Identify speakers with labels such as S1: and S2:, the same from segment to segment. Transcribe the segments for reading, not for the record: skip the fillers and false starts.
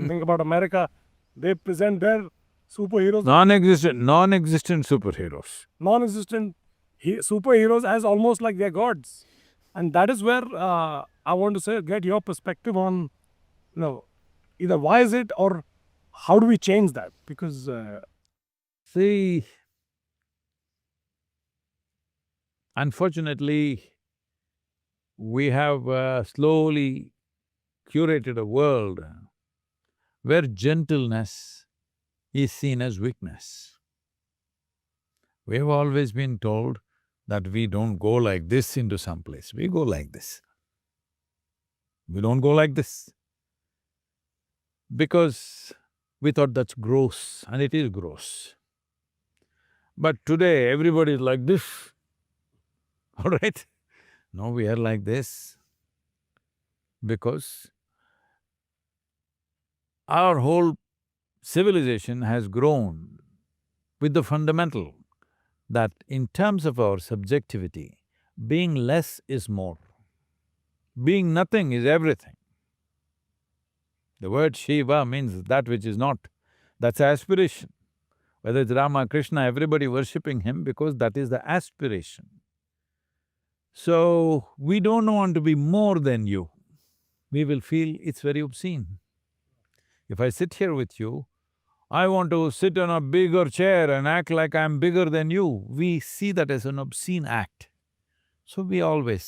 S1: Think about America, they present their superheroes,
S2: non-existent superheroes.
S1: non-existent superheroes as almost like they're gods. And that is where I want to say, get your perspective on, either why is it or how do we change that? Because
S2: See, unfortunately, we have slowly curated a world where gentleness is seen as weakness. We have always been told that we don't go like this into some place, we go like this. We don't go like this. Because we thought that's gross, and it is gross. But today, everybody is like this, all right? No, we are like this because our whole civilization has grown with the fundamental that in terms of our subjectivity, being less is more. Being nothing is everything. The word Shiva means that which is not. That's aspiration. Whether it's Rama, Krishna, everybody worshipping him because that is the aspiration. So, we don't want to be more than you. We will feel it's very obscene. If I sit here with you, I want to sit on a bigger chair and act like I'm bigger than you. We see that as an obscene act. So we always…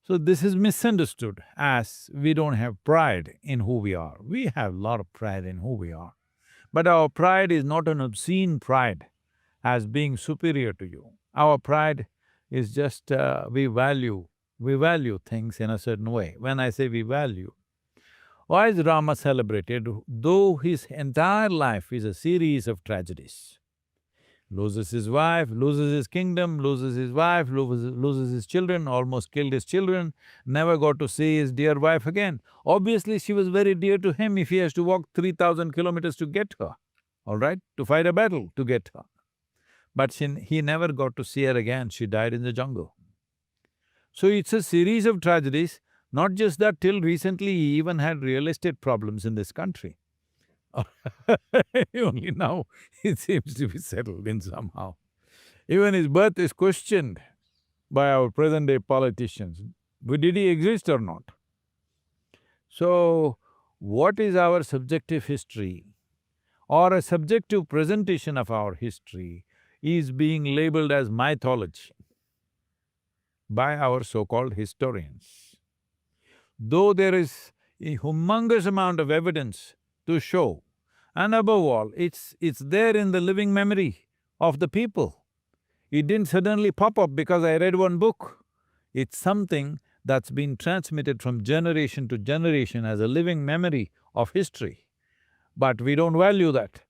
S2: So this is misunderstood as we don't have pride in who we are. We have a lot of pride in who we are. But our pride is not an obscene pride as being superior to you. Our pride is just we value things in a certain way. When I say we value, why is Rama celebrated? Though his entire life is a series of tragedies. Loses his wife, loses his kingdom, loses his wife, loses his children, almost killed his children, never got to see his dear wife again. Obviously, she was very dear to him if he has to walk 3,000 kilometers to get her, all right, to fight a battle to get her. But he never got to see her again, she died in the jungle. So it's a series of tragedies, not just that, till recently he even had real estate problems in this country. Only now it seems to be settled in somehow. Even his birth is questioned by our present-day politicians. Did he exist or not? So, what is our subjective history or a subjective presentation of our history is being labeled as mythology by our so-called historians. Though there is a humongous amount of evidence to show, and above all, it's there in the living memory of the people. It didn't suddenly pop up because I read one book. It's something that's been transmitted from generation to generation as a living memory of history. But we don't value that.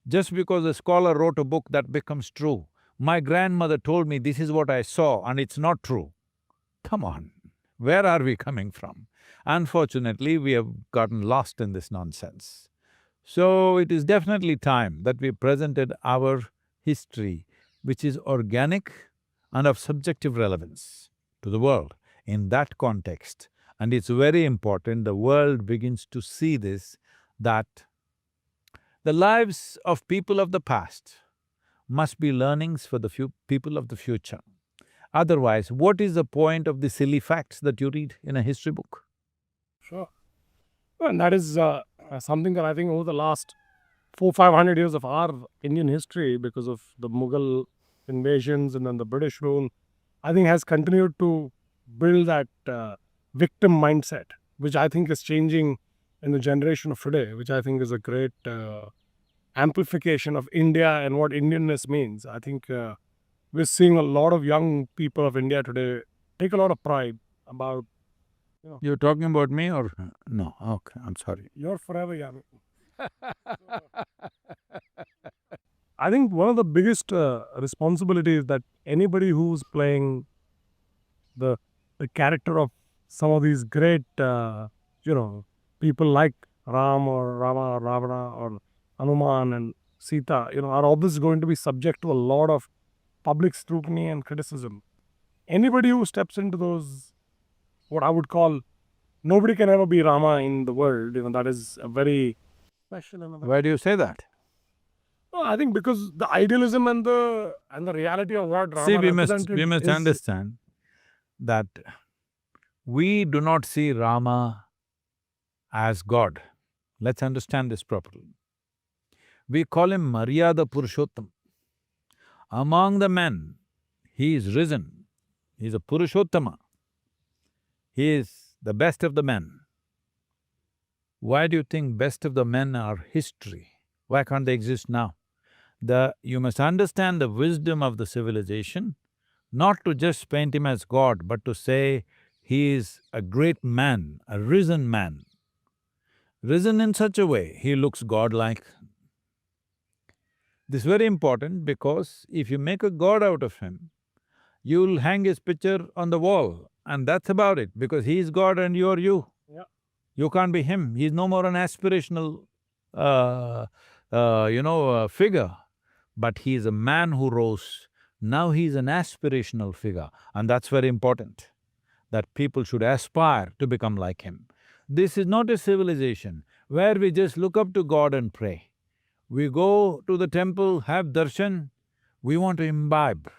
S2: Just because a scholar wrote a book, that becomes true. My grandmother told me this is what I saw and it's not true. Come on, where are we coming from? Unfortunately, we have gotten lost in this nonsense. So, it is definitely time that we presented our history, which is organic and of subjective relevance to the world in that context. And it's very important the world begins to see this, that the lives of people of the past must be learnings for the people of the future. Otherwise, what is the point of the silly facts that you read in a history book?
S1: sure. And that is something that I think over the last 400–500 years of our Indian history, because of the Mughal invasions and then the British rule, I think has continued to build that victim mindset, which I think is changing in the generation of today, which I think is a great amplification of India and what Indianness means. I think we're seeing a lot of young people of India today take a lot of pride about…
S2: You're talking about me or… No, okay, I'm sorry.
S1: You're forever young. I think one of the biggest responsibilities that anybody who's playing the character of some of these great, people like Ram or Rama or Ravana or Hanuman and Sita, are always going to be subject to a lot of public scrutiny and criticism. Anybody who steps into those, what I would call nobody can ever be Rama in the world. That is a very special and
S2: Why do you say that?
S1: no, I think because the idealism and the reality of what
S2: See,
S1: Rama
S2: we
S1: represented
S2: must
S1: is
S2: understand that we do not see Rama as God. Let's understand this properly. We call him Maryada Purushottam. Among the men, he is risen. He is a Purushottama. He is the best of the men. Why do you think best of the men are history? Why can't they exist now? You must understand the wisdom of the civilization, not to just paint him as God, but to say he is a great man, a risen man. Risen in such a way, he looks godlike. This is very important because if you make a god out of him, you'll hang his picture on the wall and that's about it, because he is God and you're you.
S1: yeah.
S2: You can't be him. He's no more an aspirational, figure, but he is a man who rose. Now he is an aspirational figure, and that's very important, that people should aspire to become like him. This is not a civilization where we just look up to God and pray. We go to the temple, have darshan, we want to imbibe.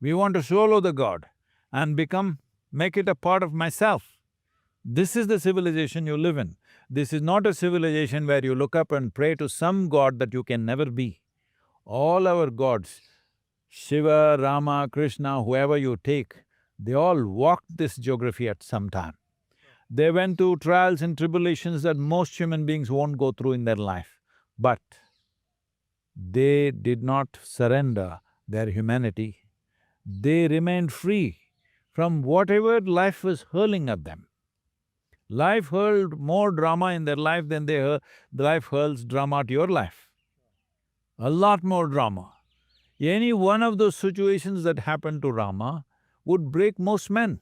S2: We want to swallow the God and make it a part of myself. This is the civilization you live in. This is not a civilization where you look up and pray to some god that you can never be. All our gods, Shiva, Rama, Krishna, whoever you take, they all walked this geography at some time. They went through trials and tribulations that most human beings won't go through in their life. But they did not surrender their humanity. They remained free from whatever life was hurling at them. Life hurled more drama in their life than life hurls drama at your life. A lot more drama. Any one of those situations that happened to Rama would break most men.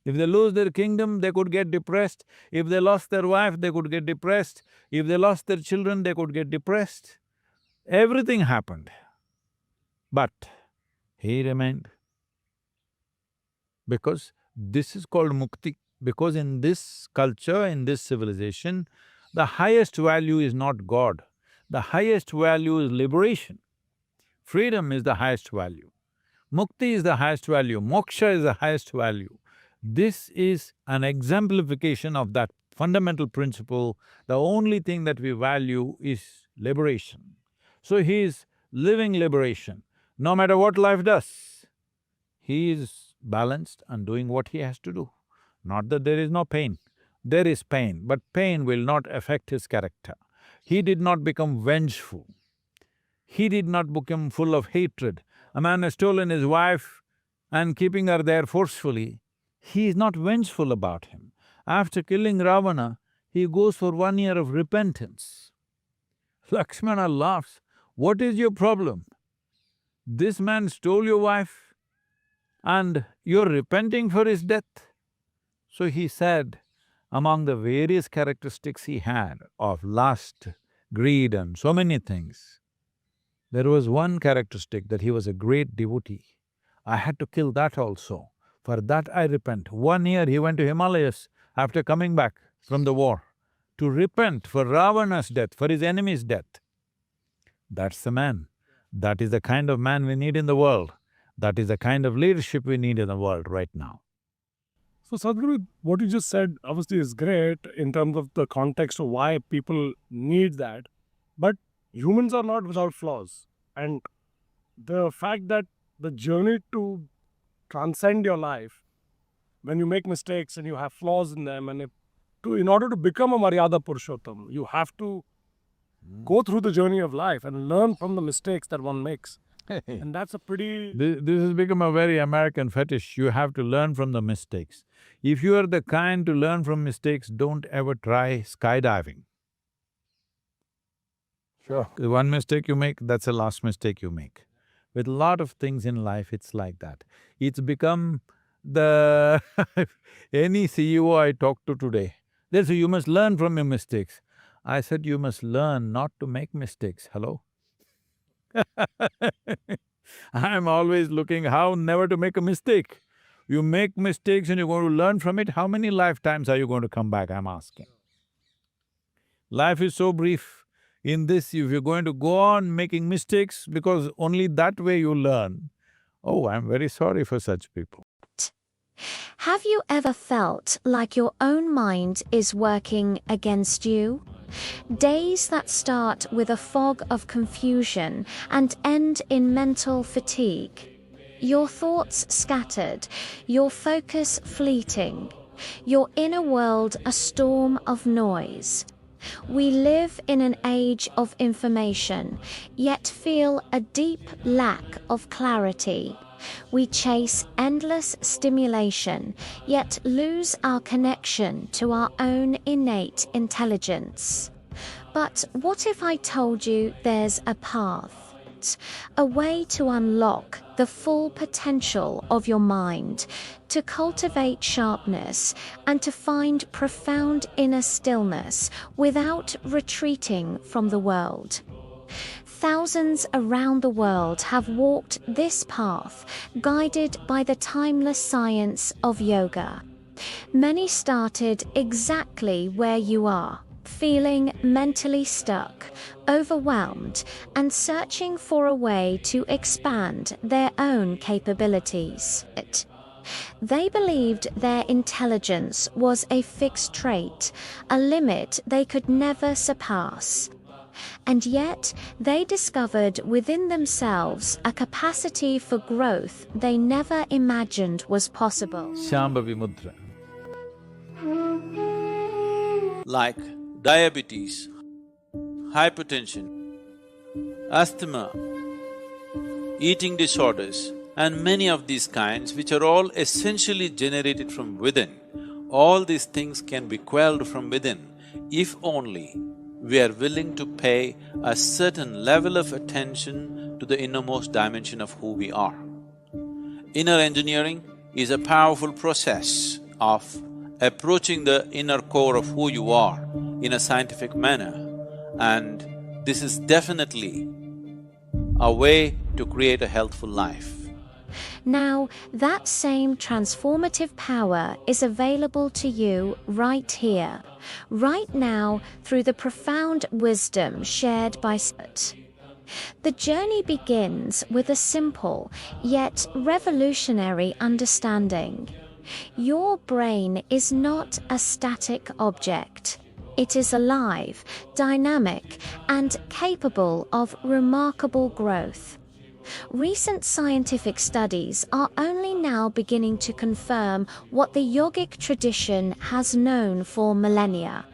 S2: If they lose their kingdom, they could get depressed. If they lost their wife, they could get depressed. If they lost their children, they could get depressed. Everything happened. But he remained. Because this is called mukti. Because in this culture, in this civilization, the highest value is not God. The highest value is liberation. Freedom is the highest value. Mukti is the highest value, moksha is the highest value. This is an exemplification of that fundamental principle. The only thing that we value is liberation. So he is living liberation, no matter what life does. He is balanced and doing what he has to do. Not that there is no pain. There is pain, but pain will not affect his character. He did not become vengeful. He did not become full of hatred. A man has stolen his wife and keeping her there forcefully. He is not vengeful about him. After killing Ravana, he goes for 1 year of repentance. Lakshmana laughs, "What is your problem? This man stole your wife and you're repenting for his death?" So he said, among the various characteristics he had of lust, greed and so many things, there was one characteristic, that he was a great devotee. I had to kill that also. For that I repent. 1 year he went to Himalayas after coming back from the war to repent for Ravana's death, for his enemy's death. That's the man. That is the kind of man we need in the world. That is the kind of leadership we need in the world right now.
S1: So Sadhguru, what you just said obviously is great in terms of the context of why people need that, but humans are not without flaws. And the fact that the journey to transcend your life, when you make mistakes and you have flaws in them, and in order to become a Maryada Purushottam, you have to go through the journey of life and learn from the mistakes that one makes. And that's a pretty…
S2: This has become a very American fetish. You have to learn from the mistakes. If you are the kind to learn from mistakes, don't ever try skydiving.
S1: Sure.
S2: The one mistake you make, that's the last mistake you make. With a lot of things in life, it's like that. It's become the any CEO I talk to today, they'll say, "You must learn from your mistakes." I said, "You must learn not to make mistakes, hello?" I'm always looking how never to make a mistake. You make mistakes and you're going to learn from it, how many lifetimes are you going to come back, I'm asking? Life is so brief. In this, if you're going to go on making mistakes because only that way you learn, oh, I'm very sorry for such people.
S3: Have you ever felt like your own mind is working against you? Days that start with a fog of confusion and end in mental fatigue. Your thoughts scattered, your focus fleeting, your inner world a storm of noise. We live in an age of information, yet feel a deep lack of clarity. We chase endless stimulation, yet lose our connection to our own innate intelligence. But what if I told you there's a path? A way to unlock the full potential of your mind, to cultivate sharpness, and to find profound inner stillness without retreating from the world. Thousands around the world have walked this path, guided by the timeless science of yoga. Many started exactly where you are, feeling mentally stuck, overwhelmed, and searching for a way to expand their own capabilities. They believed their intelligence was a fixed trait, a limit they could never surpass. And yet, they discovered within themselves a capacity for growth they never imagined was possible.
S2: Shambhavi Mudra.
S4: Like diabetes, hypertension, asthma, eating disorders, and many of these kinds which are all essentially generated from within. All these things can be quelled from within if only we are willing to pay a certain level of attention to the innermost dimension of who we are. Inner engineering is a powerful process of approaching the inner core of who you are in a scientific manner, and this is definitely a way to create a healthful life.
S3: Now, that same transformative power is available to you right here, right now, through the profound wisdom shared by Sábio. The journey begins with a simple, yet revolutionary understanding. Your brain is not a static object. It is alive, dynamic, and capable of remarkable growth. Recent scientific studies are only now beginning to confirm what the yogic tradition has known for millennia.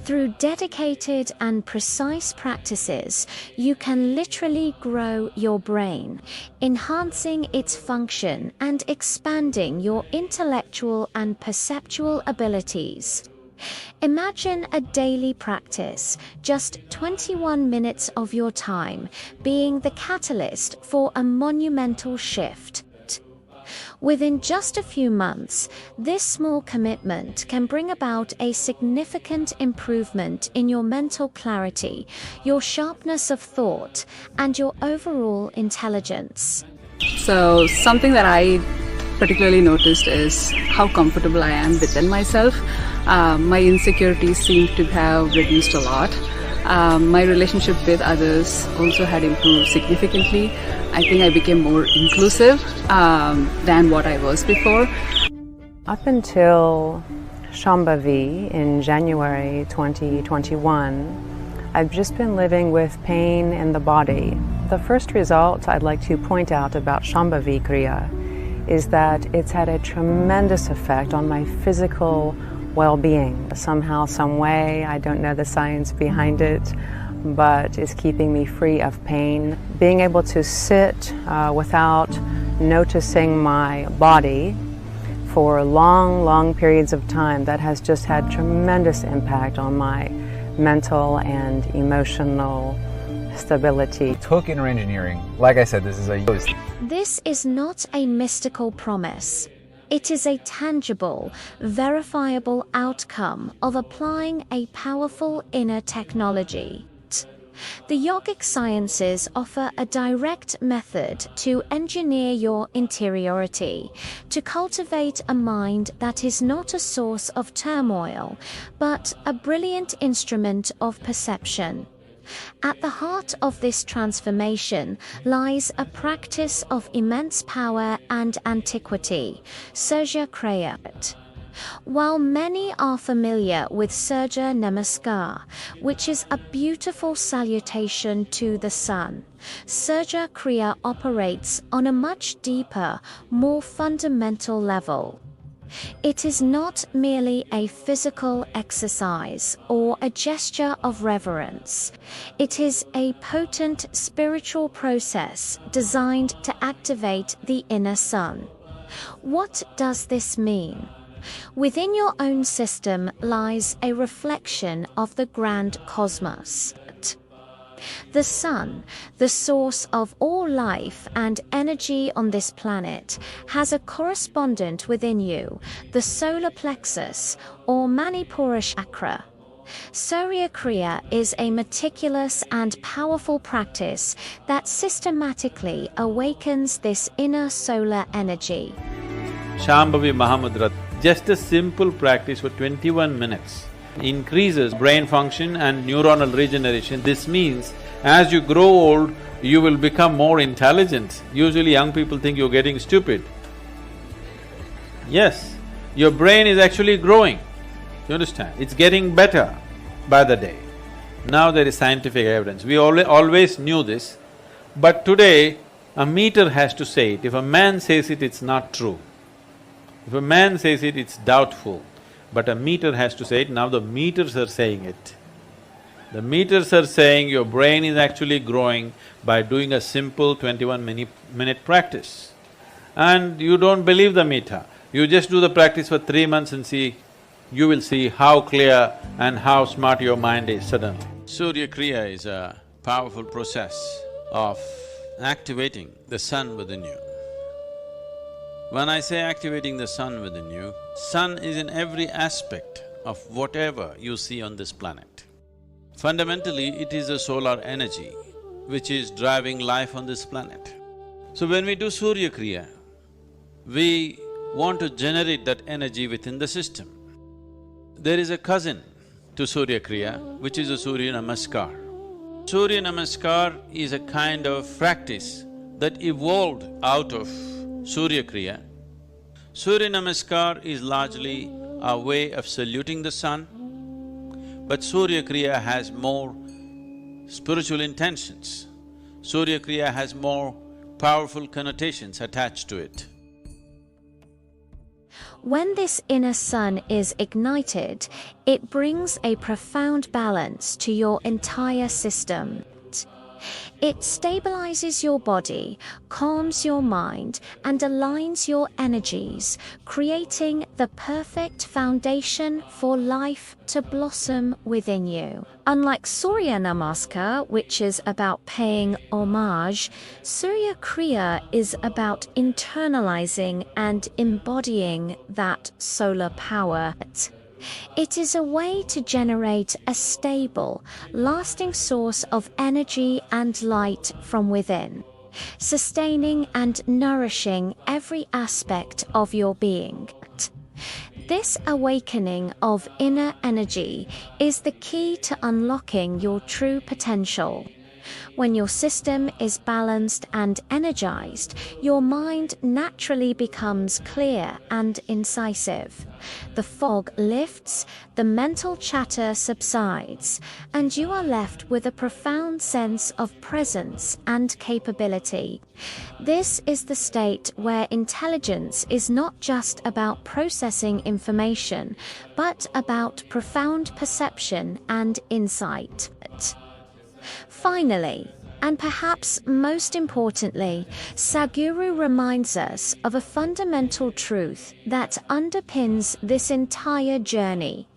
S3: Through dedicated and precise practices, you can literally grow your brain, enhancing its function and expanding your intellectual and perceptual abilities. Imagine a daily practice, just 21 minutes of your time, being the catalyst for a monumental shift. Within just a few months, this small commitment can bring about a significant improvement in your mental clarity, your sharpness of thought, and your overall intelligence.
S5: So something that I particularly noticed is how comfortable I am within myself. My insecurities seem to have reduced a lot. My relationship with others also had improved significantly. I think I became more inclusive than what I was before.
S6: Up until Shambhavi in January 2021, I've just been living with pain in the body. The first result I'd like to point out about Shambhavi Kriya is that it's had a tremendous effect on my physical well-being. Somehow, some way, I don't know the science behind it, but it's keeping me free of pain. Being able to sit without noticing my body for long periods of time, that has just had tremendous impact on my mental and emotional stability.
S7: Took inner engineering. Like I said, this is a
S3: This is not a mystical promise. It is a tangible, verifiable outcome of applying a powerful inner technology. The yogic sciences offer a direct method to engineer your interiority, to cultivate a mind that is not a source of turmoil, but a brilliant instrument of perception. At the heart of this transformation lies a practice of immense power and antiquity, curated. While many are familiar with Surya Namaskar, which is a beautiful salutation to the sun, Surya Kriya operates on a much deeper, more fundamental level. It is not merely a physical exercise or a gesture of reverence. It is a potent spiritual process designed to activate the inner sun. What does this mean? Within your own system lies a reflection of the grand cosmos. The sun, the source of all life and energy on this planet, has a correspondent within you, the solar plexus or Manipura chakra. Surya Kriya is a meticulous and powerful practice that systematically awakens this inner solar energy.
S4: Shambhavi Mahamudra, just a simple practice for 21 minutes increases brain function and neuronal regeneration. This means as you grow old, you will become more intelligent. Usually young people think you're getting stupid. Yes, your brain is actually growing, you understand? It's getting better by the day. Now there is scientific evidence. We always knew this, but today a meter has to say it. If a man says it, it's not true. If a man says it, it's doubtful. But a meter has to say it, now the meters are saying it. The meters are saying your brain is actually growing by doing a simple 21-minute practice. And you don't believe the meter, you just do the practice for 3 months and see, you will see how clear and how smart your mind is suddenly. Surya Kriya is a powerful process of activating the sun within you. When I say activating the sun within you, sun is in every aspect of whatever you see on this planet. Fundamentally, it is a solar energy which is driving life on this planet. So when we do Surya Kriya, we want to generate that energy within the system. There is a cousin to Surya Kriya, which is a Surya Namaskar. Surya Namaskar is a kind of practice that evolved out of Surya Kriya. Surya Namaskar is largely a way of saluting the sun, but Surya Kriya has more spiritual intentions. Surya Kriya has more powerful connotations attached to it.
S3: When this inner sun is ignited, it brings a profound balance to your entire system. It stabilizes your body, calms your mind, and aligns your energies, creating the perfect foundation for life to blossom within you. Unlike Surya Namaskar, which is about paying homage, Surya Kriya is about internalizing and embodying that solar power. It is a way to generate a stable, lasting source of energy and light from within, sustaining and nourishing every aspect of your being. This awakening of inner energy is the key to unlocking your true potential. When your system is balanced and energized, your mind naturally becomes clear and incisive. The fog lifts, the mental chatter subsides, and you are left with a profound sense of presence and capability. This is the state where intelligence is not just about processing information, but about profound perception and insight. Finally, and perhaps most importantly, Sadhguru reminds us of a fundamental truth that underpins this entire journey.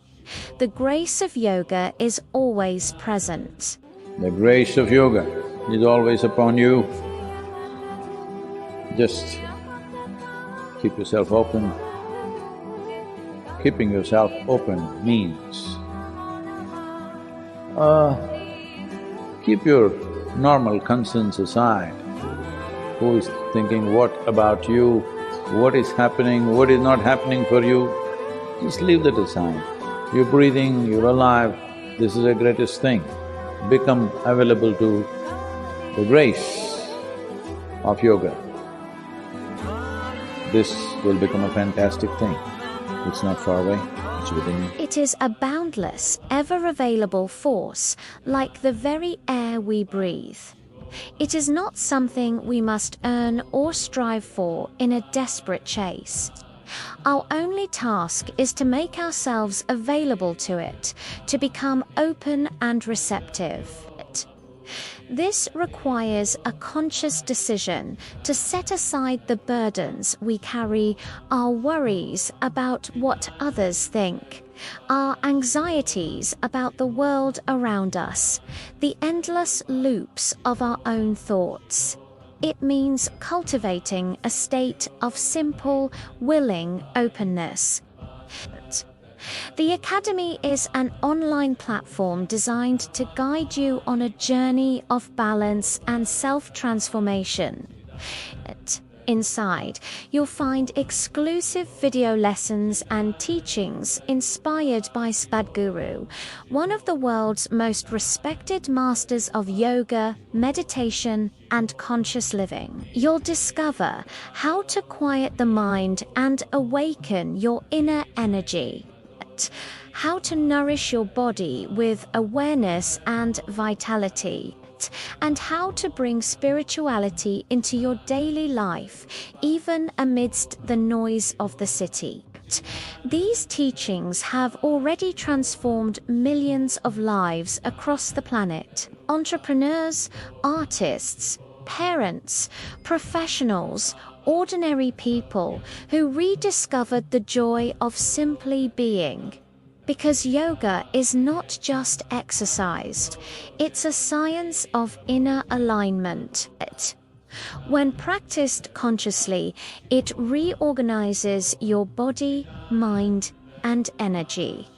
S3: The grace of yoga is always present.
S4: The grace of yoga is always upon you. Just keep yourself open. Keeping yourself open means Keep your normal concerns aside. Who is thinking what about you, what is happening, what is not happening for you, just leave that aside. You're breathing, you're alive, this is the greatest thing. Become available to the grace of yoga. This will become a fantastic thing. It's not far away, it's within you.
S3: It is a boundless, ever-available force, like the very air we breathe. It is not something we must earn or strive for in a desperate chase. Our only task is to make ourselves available to it, to become open and receptive. This requires a conscious decision to set aside the burdens we carry, our worries about what others think, our anxieties about the world around us, the endless loops of our own thoughts. It means cultivating a state of simple, willing openness. The Academy is an online platform designed to guide you on a journey of balance and self-transformation. Inside, you'll find exclusive video lessons and teachings inspired by Sadhguru, one of the world's most respected masters of yoga, meditation, and conscious living. You'll discover how to quiet the mind and awaken your inner energy, how to nourish your body with awareness and vitality, and how to bring spirituality into your daily life, even amidst the noise of the city. These teachings have already transformed millions of lives across the planet. Entrepreneurs, artists, parents, professionals, ordinary people who rediscovered the joy of simply being. Because yoga is not just exercise, it's a science of inner alignment. When practiced consciously, it reorganizes your body, mind, and energy.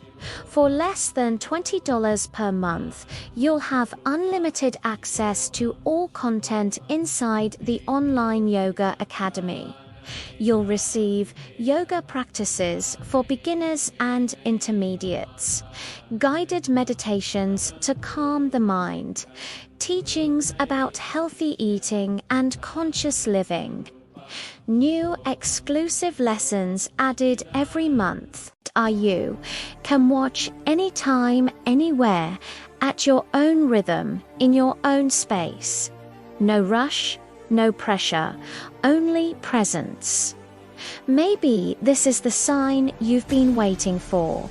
S3: For less than $20 per month, you'll have unlimited access to all content inside the online Yoga Academy. You'll receive yoga practices for beginners and intermediates, guided meditations to calm the mind, teachings about healthy eating and conscious living. New exclusive lessons added every month. You can watch anytime, anywhere, at your own rhythm, in your own space. No rush, no pressure, only presence. Maybe this is the sign you've been waiting for,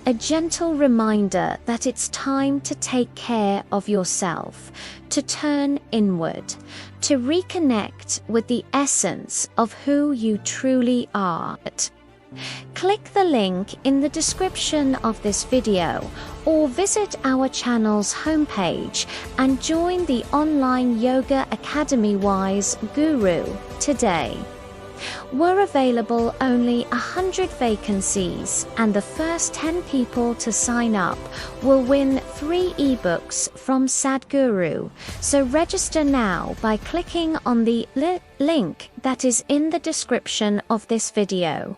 S3: a gentle reminder that it's time to take care of yourself, to turn inward, to reconnect with the essence of who you truly are. Click the link in the description of this video or visit our channel's homepage and join the online Yoga Academy Wise Guru today. We're available only 100 vacancies, and the first 10 people to sign up will win 3 ebooks from Sadhguru. So register now by clicking on the link that is in the description of this video.